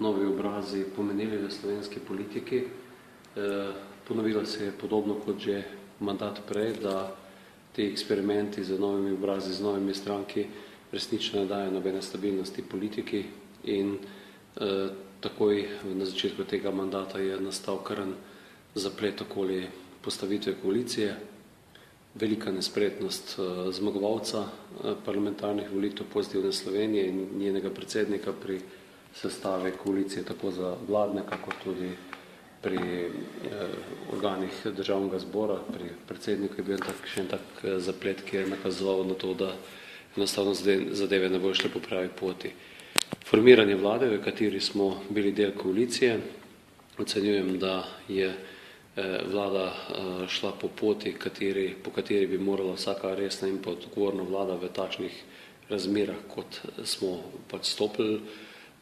novi obrazi pomenili v slovenski politiki. Ponovilo se je podobno kot že mandat prej, da ti eksperimenti z novimi obrazi, z novimi stranki resnično ne dajo nobene stabilnosti politiki in takoj na začetku tega mandata je nastal karen zaplet okoli postavitve koalicije. Velika nespretnost zmagovalca parlamentarnih volitev Pozitivne Slovenije in njenega predsednika pri sestavi koalicije tako za vladne, kako tudi pri organih državnega zbora, pri predsedniku je bil še en tak zaplet, ki je nakazoval na to, da enostavno zadeve ne bojo šle po pravi poti. Formiranje vlade, v kateri smo bili del koalicije, ocenjujem, da je vlada šla po poti, po kateri bi morala vsaka resna in pa odgovorna vlada v takšnih razmerah, kot smo pač stopili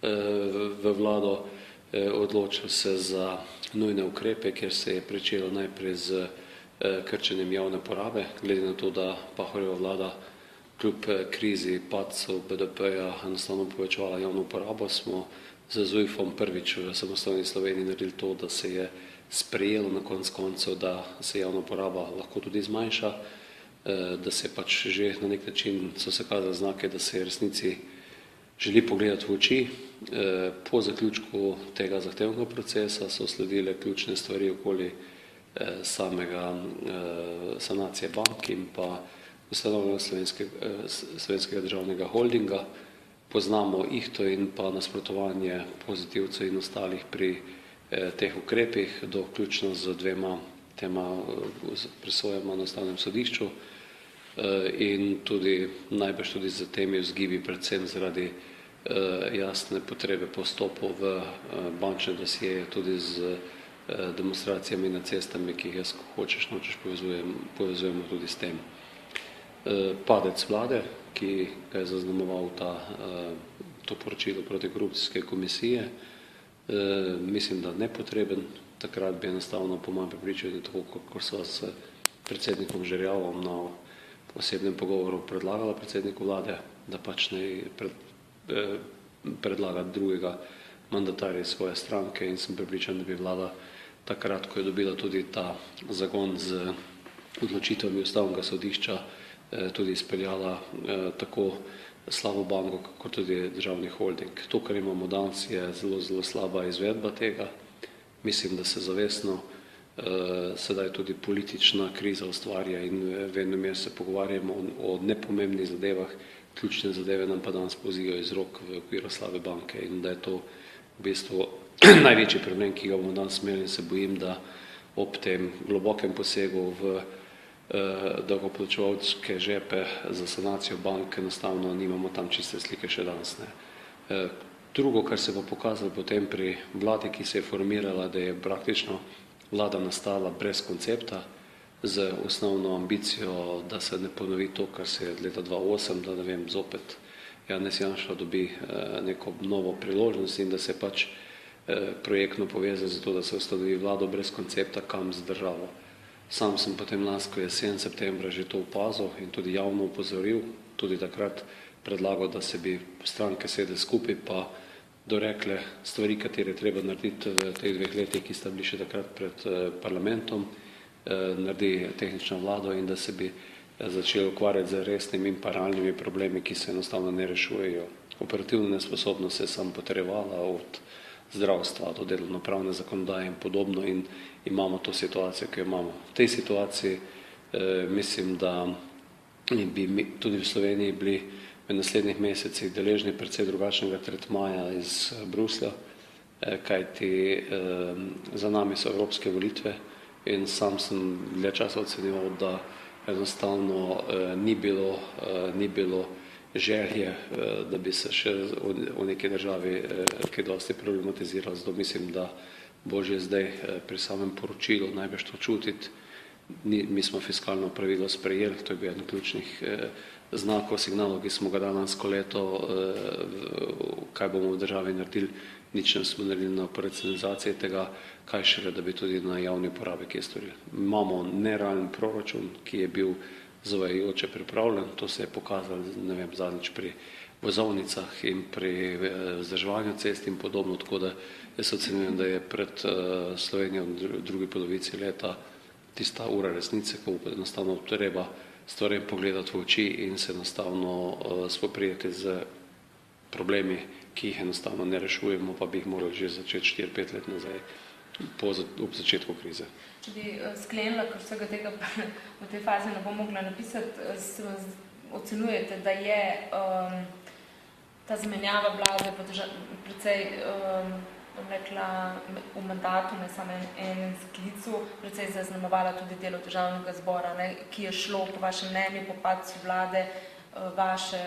v vlado, odločil se za nujne ukrepe, kjer se je pričelo najprej z krčenjem javne porabe, glede na to, da Pahorjeva vlada kljub krizi padcev BDP-ja enostavno povečevala javno porabo, smo z ZUJF-om prvič v samostojni Sloveniji naredili to, da se je sprejelo na konec koncev, da se javna poraba lahko tudi zmanjša, da se pač že na nek način so se kazali znake, da se resnici želi pogledati v oči. Po zaključku tega zahtevnega procesa so sledile ključne stvari okoli samega sanacije bank in pa ustanovljanja Slovenskega državnega holdinga. Poznamo ihto in pa nasprotovanje pozitivcev in ostalih pri teh ukrepih, doključno z dvema tema presojama na Ustavnem sodišču in tudi najbrž tudi z temi vzgibi, predvsem zaradi jasne potrebe po vstopu v bančne dosjeje, tudi z demonstracijami na cestami, ki jih jaz hočeš nočeš povezujemo tudi s tem. Padec vlade, ki ga je zaznamoval to poročilo protikorupcijske komisije, mislim, da nepotreben. Takrat bi enostavno po mojem prepričanju, tako kot sva s predsednikom Žerjavom na osebnem pogovoru predlagala predsedniku vlade, da pač ne predlaga drugega mandatarja svoje stranke in sem prepričan, da bi vlada takrat, ko je dobila tudi ta zagon z odločitvami Ustavnega sodišča, tudi izpeljala tako slabo banko, kot tudi državni holding. To, kar imamo danes, je zelo slaba izvedba tega. Mislim, da se zavestno sedaj tudi politična kriza ustvarja in vedno mer se pogovarjamo o nepomembnih zadevah, ključne zadeve nam pa danes pozijo iz rok v okviru slabe banke in da je to v bistvu največji problem, ki ga bomo danes imeli in se bojim, da ob tem globokem posegu v davkoplačevalske žepe za sanacijo bank enostavno nimamo tam čiste slike še danes. Drugo, kar se bo pokazalo potem pri vladi, ki se je formirala, da je praktično vlada nastala brez koncepta, z osnovno ambicijo, da se ne ponovi to, kar se je leta 2008, da ne vem, zopet Janez Janša dobi neko novo priložnost in da se pač projektno poveze za to, da se ustanovi vlado brez koncepta, kam z državo. Sam sem potem lansko jesen septembra že to opazil in tudi javno upozoril, tudi takrat predlagal, da se bi stranke sedle skupaj pa dorekle stvari, katere treba narediti v teh 2 letih, ki sta bili še takrat pred parlamentom, naredi tehnično vlado in da se bi začeli ukvarjati z resnimi in paralelnimi problemi, ki se enostavno ne rešujejo. Operativna nesposobnost se je samo potrjevala od zdravstva do delovnopravne zakonodaje in podobno in imamo to situacijo, ki jo imamo. V tej situaciji mislim, da bi tudi v Sloveniji bili v naslednjih mesecih deležni precej drugačnega tretmaja iz Bruslja, kajti za nami so evropske volitve in sam sem dlje časa ocenjeval, da enostavno ni bilo želje, da bi se še v neki državi kaj dosti problematiziralo. Zato mislim, da bo že zdaj pri samem poročilu največ to čutiti. Mi smo fiskalno pravilo sprejeli, to je bil eden ključnih znakov, signalov, ki smo ga lansko leto, kaj bomo v državi naredili, nič ne smo naredili na operacionalizaciji tega, kaj šele, da bi tudi na javni porabi kje storili. Imamo nerealen proračun, ki je bil zavajajoče pripravljen, to se je pokazalo, ne vem, zadnjič pri vozovnicah in pri vzdrževanju cest in podobno, tako da jaz ocenjujem, da je pred Slovenijo v drugi polovici leta tista ura resnice, ko bo enostavno treba stvarem pogledati v oči in se enostavno spoprijeti z problemi, ki jih enostavno ne rešujemo, pa bi jih morali že začeti 4-5 let nazaj, ob začetku krize. Če bi sklenila, ker vsega tega v tej fazi ne bom mogla napisati, ocenjujete, da je ta zamenjava vlade precej, bom rekla, v mandatu, ne samo enem sklicu, precej zaznamovala tudi delo Državnega zbora, ne, ki je šlo po vašem mnenju, po padcu vlade, vaše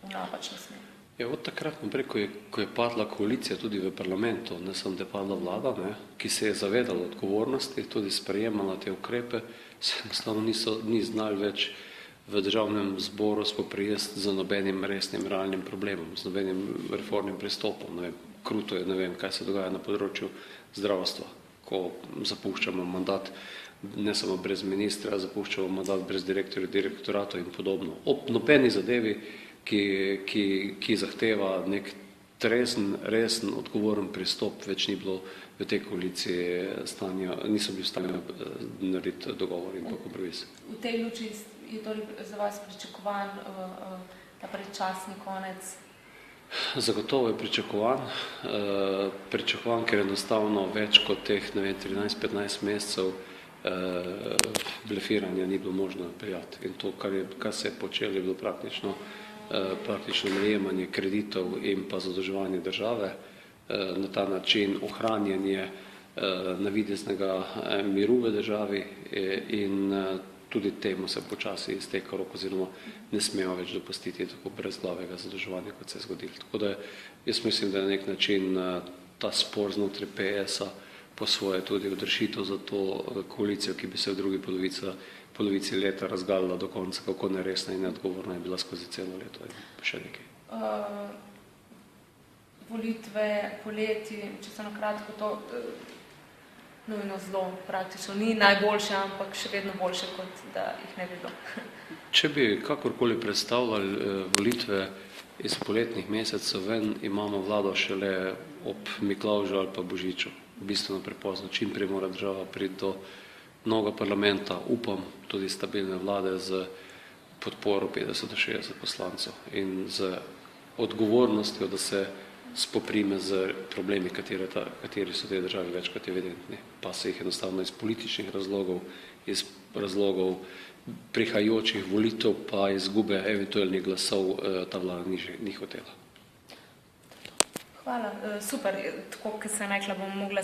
v napačno smer. Ja, od takrat naprej, ko je padla koalicija tudi v parlamentu, ne samo da je padla vlada, ne, ki se je zavedala odgovornosti, tudi sprejemala te ukrepe, se enostavno ni znali več v Državnem zboru spoprijesti z nobenim resnim realnim problemom, z nobenim reformnim pristopom. Ne vem, kruto je, ne vem, kaj se dogaja na področju zdravstva, ko zapuščamo mandat ne samo brez ministra, zapuščamo mandat brez direktorja, direktoratov in podobno. Ob nobeni zadevi, ki zahteva nek resen, odgovoren pristop, več ni bilo v tej koaliciji stanja, niso bili v stanju narediti dogovor in pa kompromis. V tej luči je torej za vas pričakovan ta predčasni konec? Zagotovo je pričakovan, ker enostavno več kot teh 13-15 mesecev blefiranja ni bilo možno napeljati. In to, kar se je počelo, je bilo praktično najemanje kreditov in pa zadolževanje države, na ta način ohranjanje navideznega miru v državi in tudi temu se počasi izteka rok, oziroma ne smemo več dopustiti tako brezglavega zadolževanja, kot se je zgodilo. Tako da jaz mislim, da je na nek način ta spor znotraj PS-a po svoje tudi odrešitev za to koalicijo, ki bi se v drugi polovici leta razgalila do konca, kako neresna in neodgovorna je bila skozi celo leto in še nekaj. Volitve, poleti, če se na kratko to nujno zelo praktično ni najboljše, ampak še vedno boljše, kot da jih ne bi bilo. Če bi kakorkoli predstavljali volitve iz poletnih mesecev ven, imamo vlado šele ob Miklavžu ali pa Božiču. Bistveno prepozno, čim prej mora država priti do novega parlamenta, upam, tudi stabilne vlade z podporo 50-60 poslancev in z odgovornostjo, da se spoprime z problemi, kateri so te države večkrat evidentni, pa se jih enostavno iz političnih razlogov, iz razlogov prihajajočih volitev pa izgube eventualnih glasov ta vlada ni hotela. Hvala, super, tako, ker sem rekla, bom mogla